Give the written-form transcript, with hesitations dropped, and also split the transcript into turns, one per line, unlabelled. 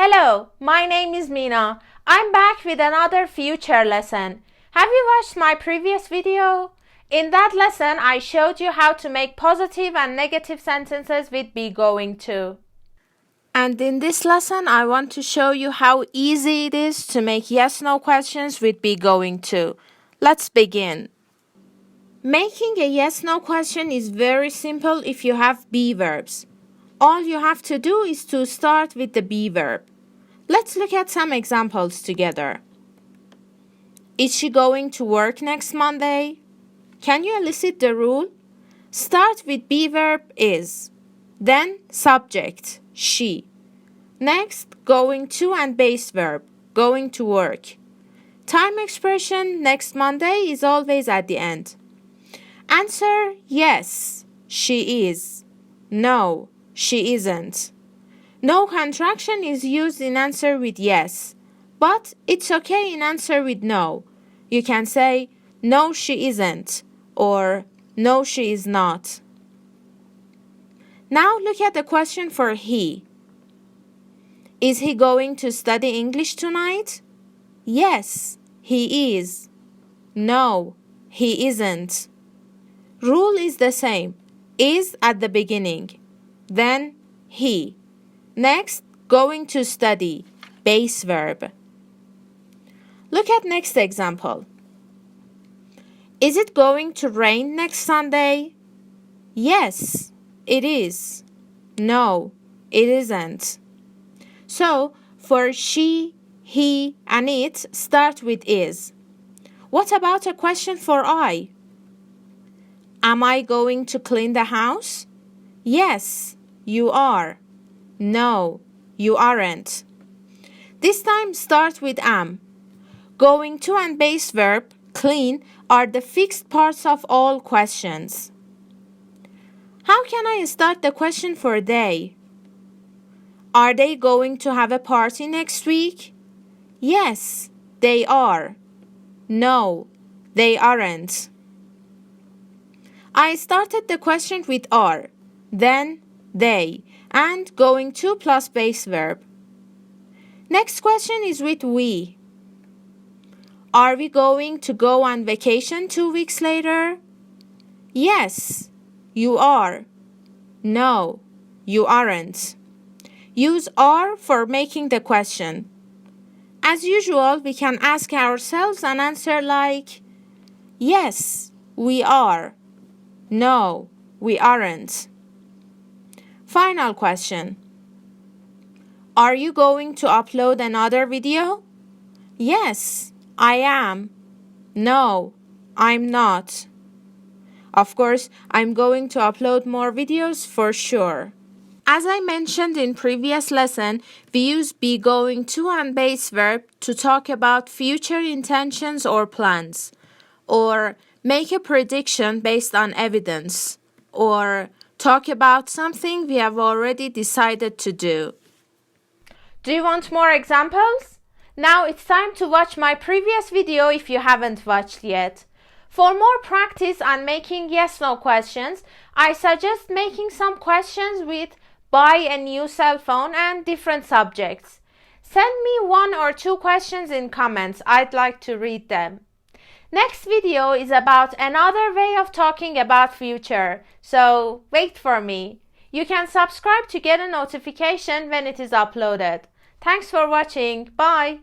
Hello, my name is Mina. I'm back with another future lesson. Have you watched my previous video? In that lesson, I showed you how to make positive and negative sentences with be going to. And in this lesson, I want to show you how easy it is to make yes-no questions with be going to. Let's begin. Making a yes-no question is very simple if you have be verbs. All you have to do is to start with the be verb. Let's look at some examples together. Is she going to work next Monday? Can you elicit the rule? Start with be verb is. Then subject, she. Next, going to and base verb, going to work. Time expression next Monday is always at the end. Answer, yes, she is. No, she isn't. No contraction is used in answer with yes, but it's okay in answer with no. You can say, no, she isn't, or no, she is not. Now look at the question for he. Is he going to study English tonight? Yes, he is. No, he isn't. Rule is the same. Is at the beginning. Then he. Next, going to study. Base verb. Look at next example. Is it going to rain next Sunday? Yes, it is. No, it isn't. So, for she, he, and it, start with is. What about a question for I? Am I going to clean the house? Yes, you are. No, you aren't. This time start with am. Going to and base verb, clean, are the fixed parts of all questions. How can I start the question for they? Are they going to have a party next week? Yes, they are. No, they aren't. I started the question with are, then they, and going to plus base verb. Next question is with we. Are we going to go on vacation 2 weeks later? Yes, you are. No, you aren't. Use are for making the question. As usual, we can ask ourselves an answer like, yes, we are. No, we aren't. Final question. Are you going to upload another video? Yes, I am. No, I'm not. Of course, I'm going to upload more videos for sure. As I mentioned in previous lesson, we use be going to and base verb to talk about future intentions or plans, or make a prediction based on evidence, or talk about something we have already decided to do. Do you want more examples? Now it's time to watch my previous video if you haven't watched yet. For more practice on making yes-no questions, I suggest making some questions with buy a new cell phone and different subjects. Send me 1 or 2 questions in comments. I'd like to read them. Next video is about another way of talking about future, so wait for me. You can subscribe to get a notification when it is uploaded. Thanks for watching. Bye.